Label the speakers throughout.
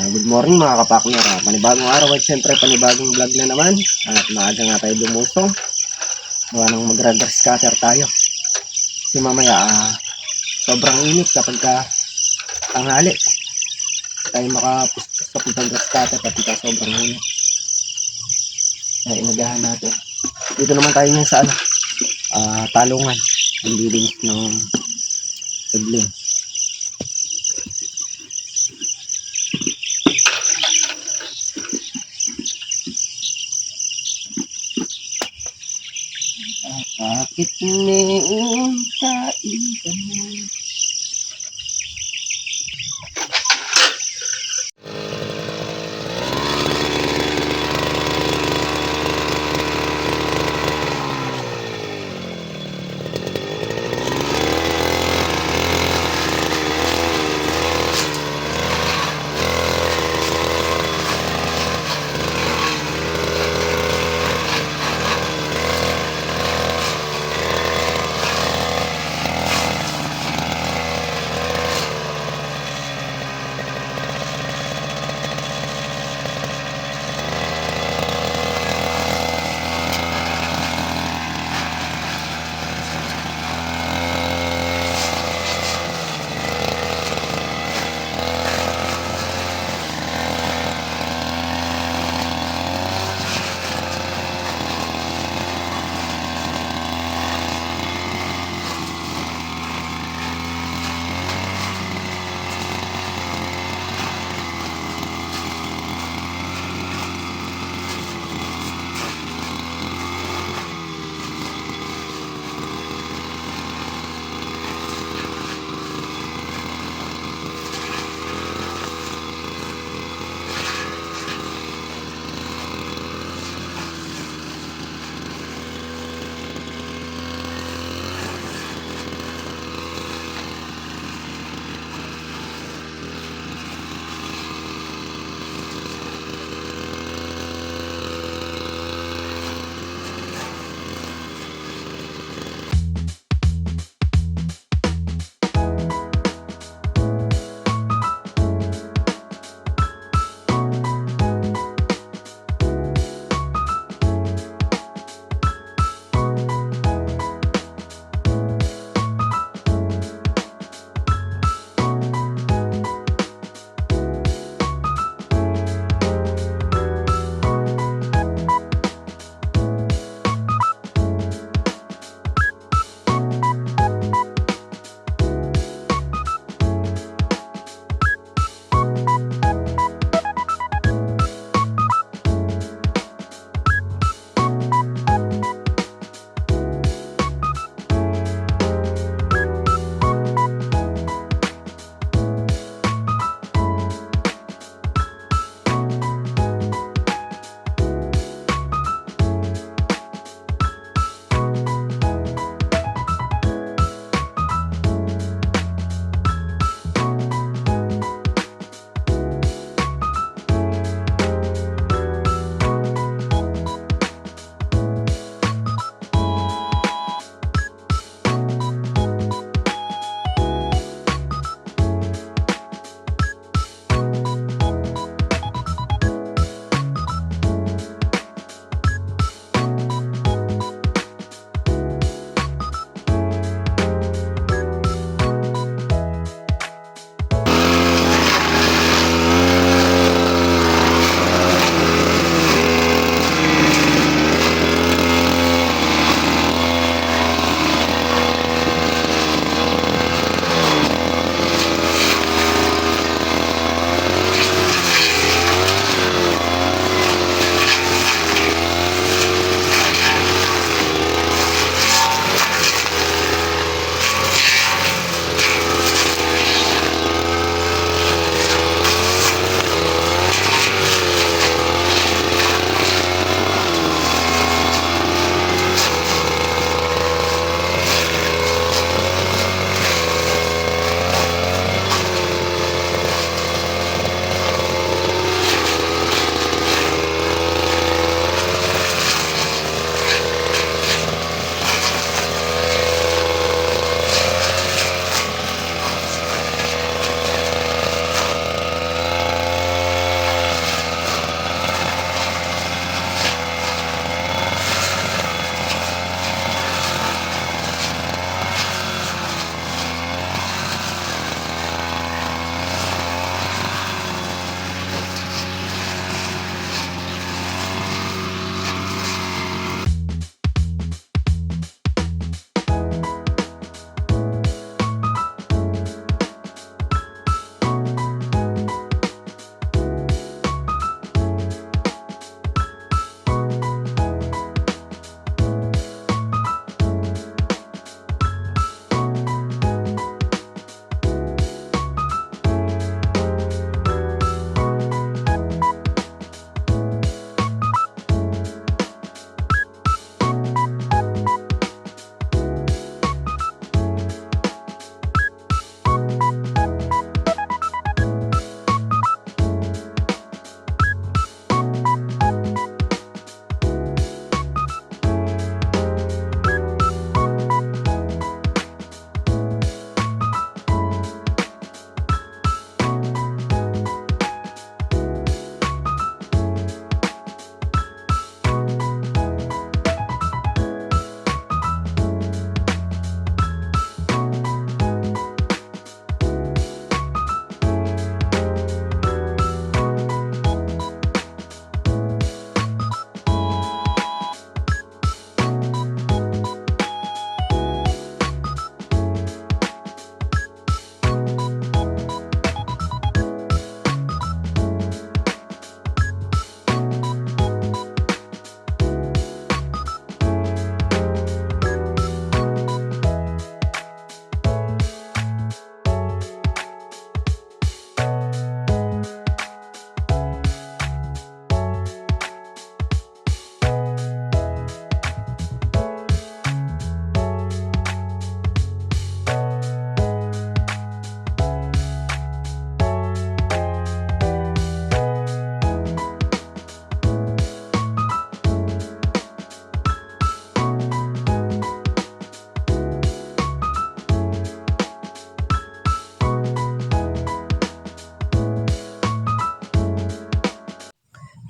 Speaker 1: Good morning mga kapakner. Panibagong araw at siyempre panibagong vlog na naman. At maaga nga tayo lumusong. Gawa nang mag-grass cutter tayo. Kasi mamaya sobrang init kapag tanghali. Tayo makapustok ng grass cutter kapag sobrang init. Kaya inagahan natin. Dito naman tayo ngayon sa talungan. Ang lilis ng tagling. Bakit neon kaiban mo?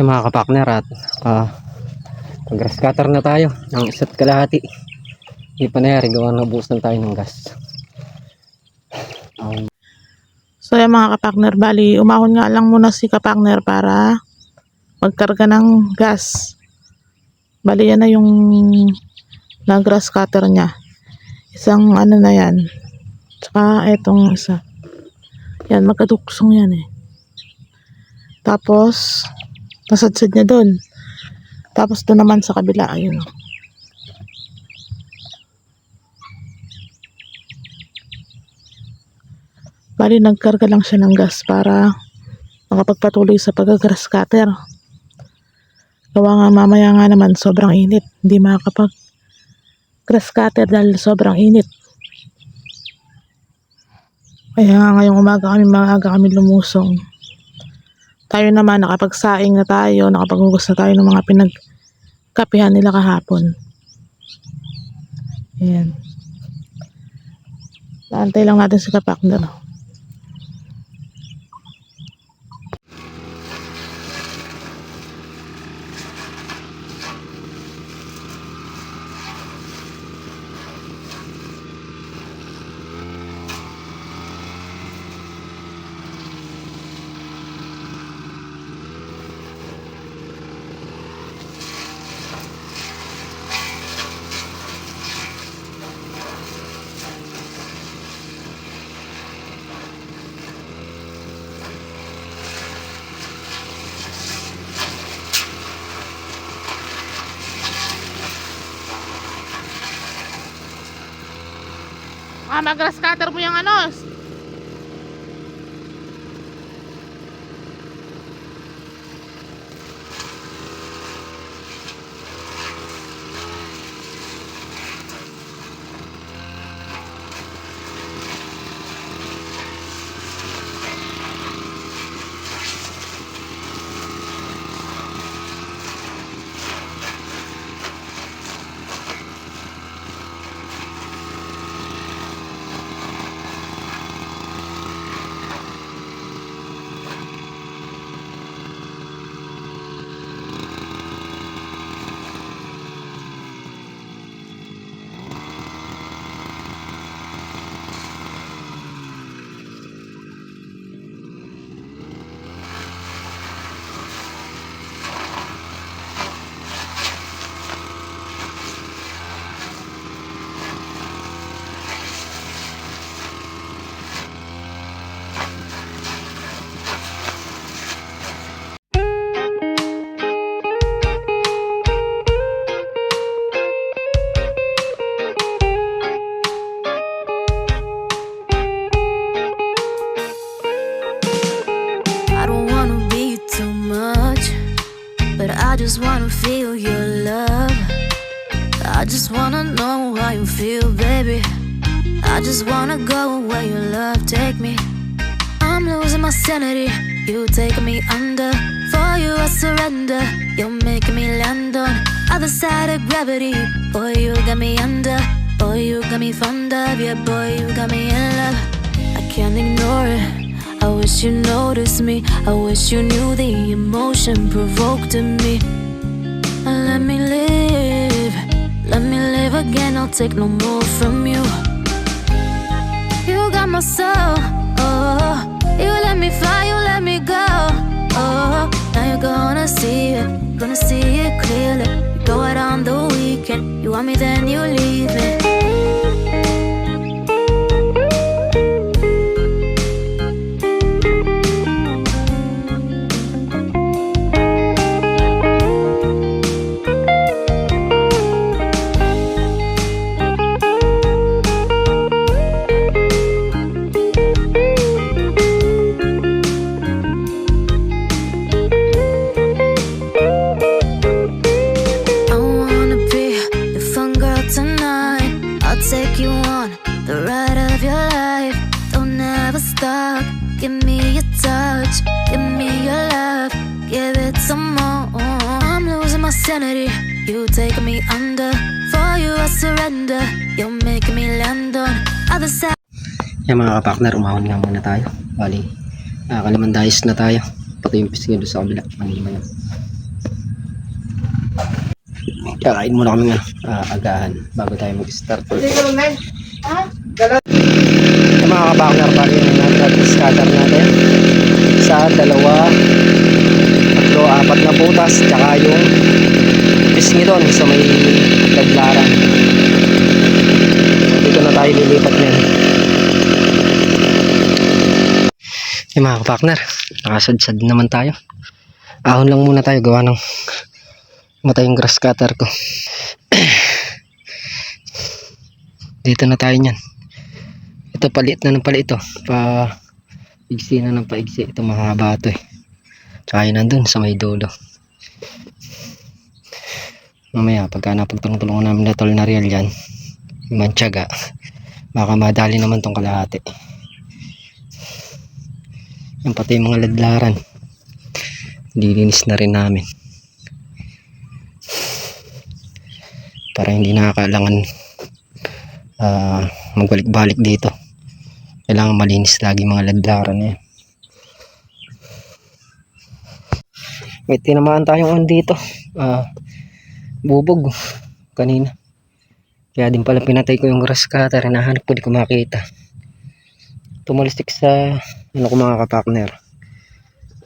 Speaker 1: Yung mga kapakner at pag-grass cutter na tayo ng 1.5 kalahati. Hindi pa nangyari, gawa na buusan tayo ng gas.
Speaker 2: So yung mga kapakner, bali umahon nga lang muna si kapakner para magkarga ng gas. Bali yan na yung na grass cutter niya. Isang ano na yan. Tsaka etong isa. Yan, magkaduksong yan eh. Tapos nasadsad niya doon. Tapos doon naman sa kabila, ayun. Bali nagkarga lang siya ng gas para makapagpatuloy sa pag-grass cutter. Gawa nga mamaya nga naman sobrang init. Hindi makakapag grass cutter dahil sobrang init. Kaya nga ngayong maaga kami lumusong. Tayo naman nakapagsaing na tayo, nakapaghugas na tayo ng mga pinagkapihan nila kahapon. Ayan. Naantay lang natin si kapakner. Mag-grass cutter mo yung ano.
Speaker 3: I just wanna feel your love. I just wanna know how you feel, baby. I just wanna go where your love take me. I'm losing my sanity, you taking me under. For you I surrender, you're making me land on other side of gravity. Boy, you got me under. Boy, you got me fond of. Yeah, boy, you got me in love. I can't ignore it. I wish you noticed me. I wish you knew the emotion provoked in me. Let me live again. I'll take no more from you. You got my soul. Oh, you let me fly, you let me go. Oh, now you're gonna see it clearly. You go out on the weekend. You want me, then you leave me. Take you on the ride of your life. Don't ever stop. Give me your touch, give me your love, give it some more. I'm losing my sanity, you taking me under. For you I surrender, you're making me land on other side.
Speaker 1: Yan mga kapakner, umahon nga muna tayo. Bali, kalimandayos na tayo. Pati yung pisngi doon sa kabila. Ano naman yun. Kakain muna kami ng agahan bago tayo mag-start. Yung mga kapakner, bali yung nag-practice scatter natin. Isa, dalawa, tatlo, apat na butas, tsaka yung pisngi doon sa may laglaran. Dito na tayo lilipat nyan. Yung mga kapakner, nakasadsad naman tayo. Ahon lang muna tayo, gawa ng matay yung grass cutter ko. Dito na tayo nyan. Ito palit na ng palit ito. Paigsi na ng paigsi. Ito mahaba ito eh. Tsaka yun nandun sa may dulo. Mamaya pagka napagtulong-tulungan namin na tol na real yan, mantsaga, baka madali naman tong kalahati. Yan pati yung mga ladlaran, dilinis na rin namin para hindi nakakailangan magbalik-balik dito. Kailangan malinis lagi mga ladlaran eh. May tinamaan tayong dito bubog kanina, kaya din pala pinatay ko yung grass cutter. Hinahanap ko, di ko makita. Tumalistik sa ano ko mga kapakner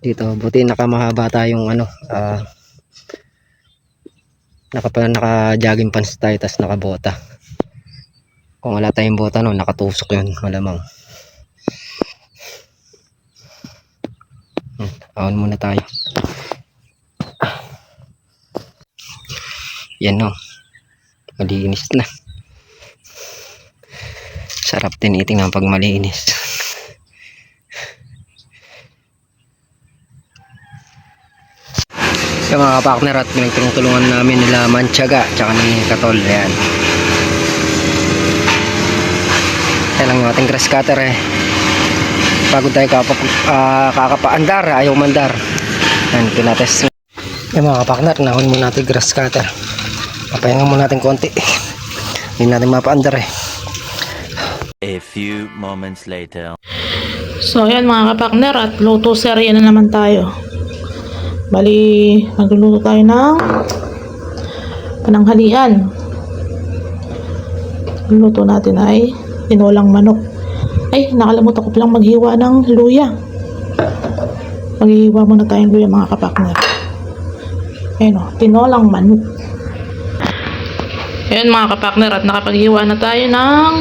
Speaker 1: dito. Buti nakamahaba tayong naka jogging pants tayo, tas nakabota. Kung wala tayong bota no, nakatusok yun malamang. Ahon muna tayo. Yan no, malinis na. Sarap tinitingnan pag malinis. Yung mga partner at pinagtulungan namin nila Mantsaga tsaka ni Katol. Ayan. Yan lang yung ating grass cutter eh. Pagod tayo kakapaandar, ayaw mandar. Yan, pinatest. Yung mga partner, nahon muna natin grass cutter. Papahinga muna natin konti. Hindi natin mapaandar eh.
Speaker 4: A few moments later.
Speaker 2: So ayan mga kapakner, at luto serye na naman tayo. Bali, magluluto tayo ng pananghalian. Ang luto natin ay tinolang manok. Ay, nakalimutan ko palang maghiwa ng luya. Maghiwa muna tayong luya mga kapakner. Ayan o, tinolang manok. Ayan mga kapakner, at nakapaghiwa na tayo ng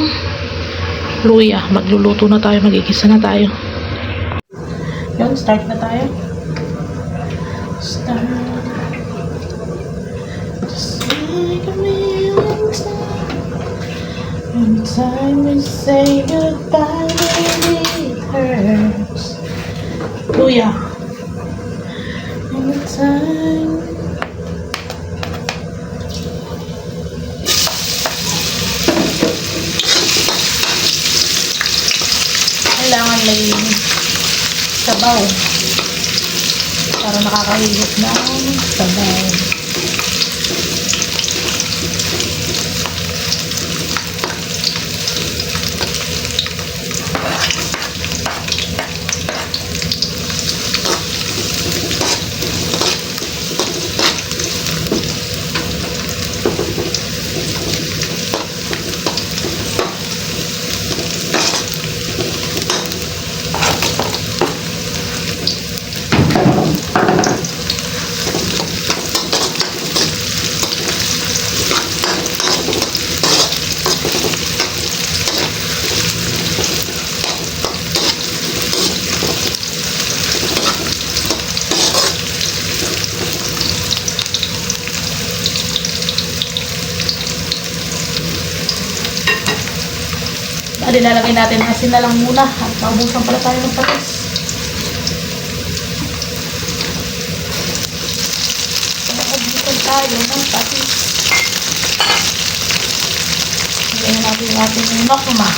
Speaker 2: luya. Magluluto na tayo, magigisa na tayo. Ayan, start na tayo. Start. Just like a million times. One time we say goodbye, baby, it hurts. Luya. Anytime. Kailangan may sabaw para nakakahigit ng sabaw. Bali, lalagay natin ang asin na lang muna at maubusan pala tayo ng patis. Maubusan tayo ng patis. Lagyan natin yung ating nokma.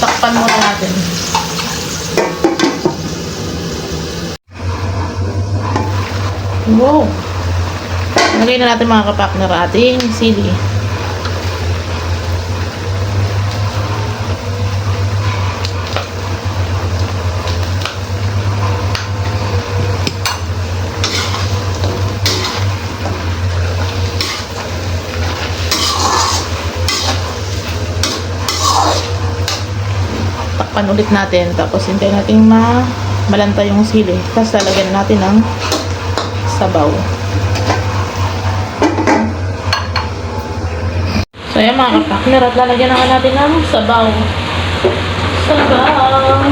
Speaker 2: Takpan muna natin. Wow! Lagay na natin mga kapakner ating sili. Takpan ulit natin, tapos hintayin natin malanta yung sili. Tapos lalagyan natin ng sabaw. So ayan mga kapakner, at lalagyan naman natin ng sabaw. Sabaw!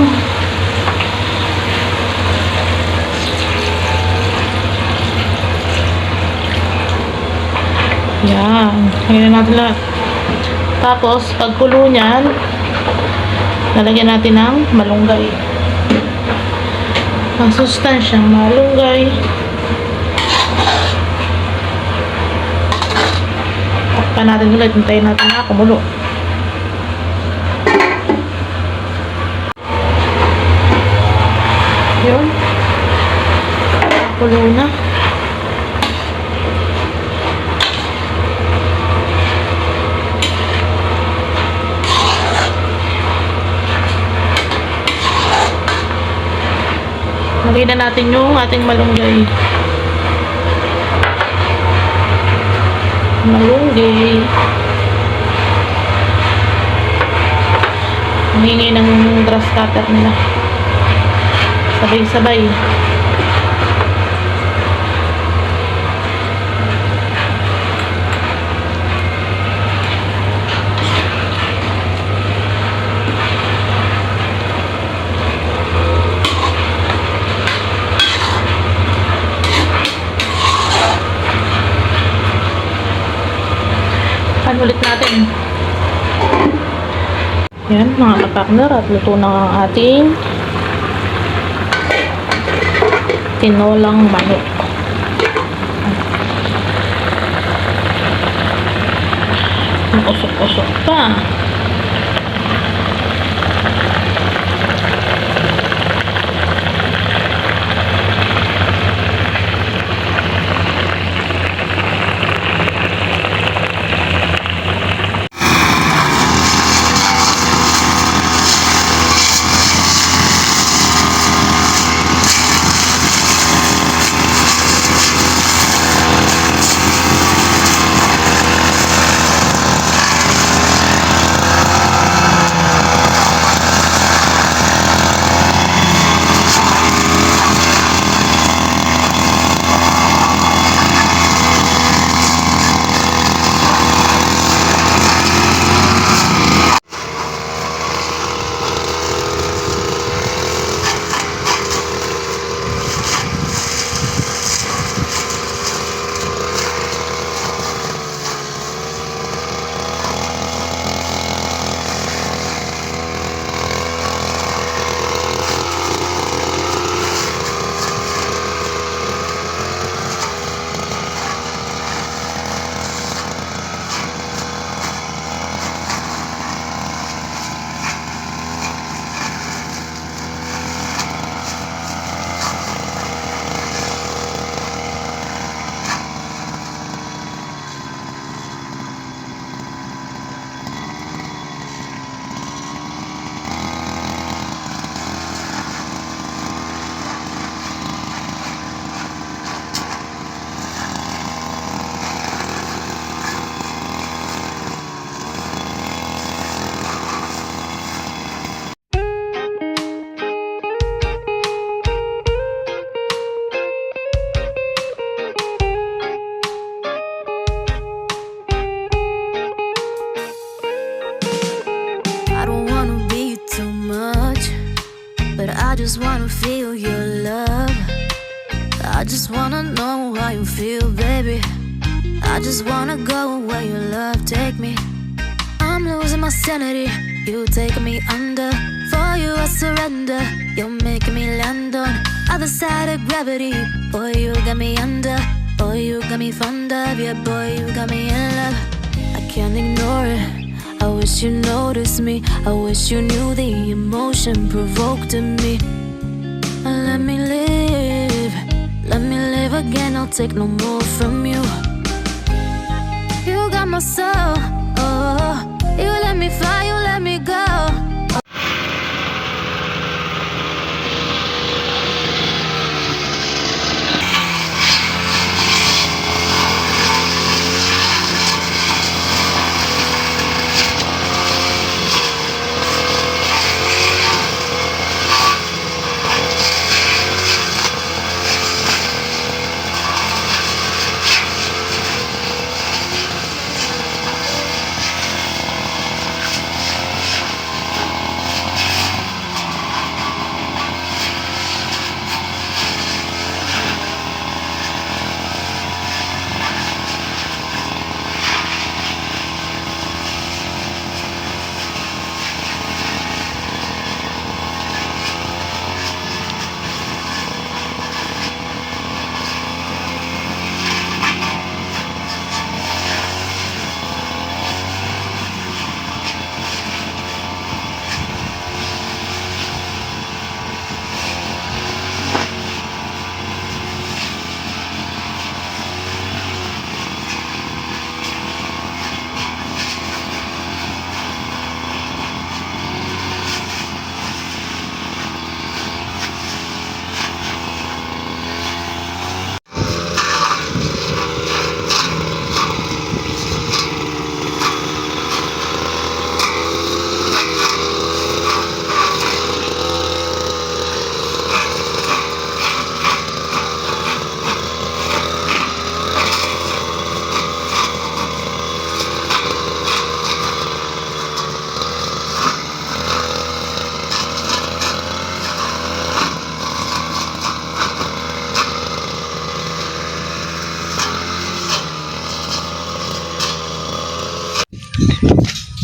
Speaker 2: Yan, lagyan natin lahat. Tapos pagkulo niyan, lalagyan natin ng malunggay. Ang sustansyang malunggay. Takpan natin ulit. Hintayin natin na kumulo. Yun. Kulo na. Lagay na natin yung ating malunggay. Malunggay. Ang ingay ng grass cutter nila. Sabay-sabay. Ulit natin. Yan mga kapakner, at luto na ang ating tinolang manok. Usok-usok pa.
Speaker 3: I just wanna feel your love. I just wanna know how you feel, baby. I just wanna go where your love take me. I'm losing my sanity, you taking me under. For you I surrender, you're making me land on other side of gravity. Boy, you got me under. Boy, you got me fond of. Yeah, boy, you got me in love. I can't ignore it, I wish you noticed me. I wish you knew the emotion provoked in me. Let me live again. I'll take no more from you. You got my soul. Oh, you let me fly, you let me go.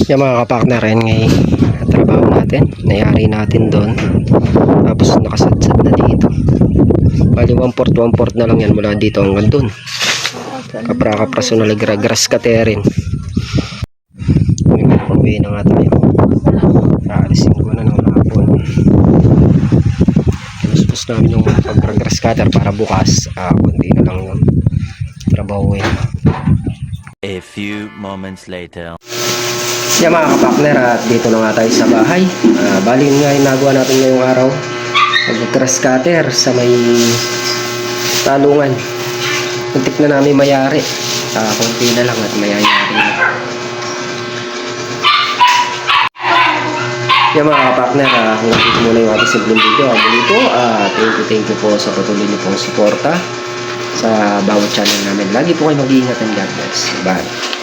Speaker 1: Yung mga kapartner, yan ngay trabaho natin, nayari natin doon, tapos nakasadsad na dito. Bali 1/4 na lang yan mula dito hanggang doon. Kapra-kapraso na grass cutterin. Uwi na nga tayo. Aalisin ko na ng hapon. Kinuspos namin yung pag-grass cutter para bukas kundi na lang yung trabaho yun.
Speaker 4: A few moments later.
Speaker 1: Yan mga kapakner, at dito na nga tayo sa bahay. Bali nga yung nagawa natin ngayong araw, pag-grass cutter sa may talungan. Muntik na namin mayari, konti na lang at mayayari na. Yan mga kapakner, hanggang dito muna yung ating simpleng video. Muli po, thank you po sa patuloy niyo pong suporta sa bawat channel namin. Lagi po kayo mag-iingat and God bless. Bye.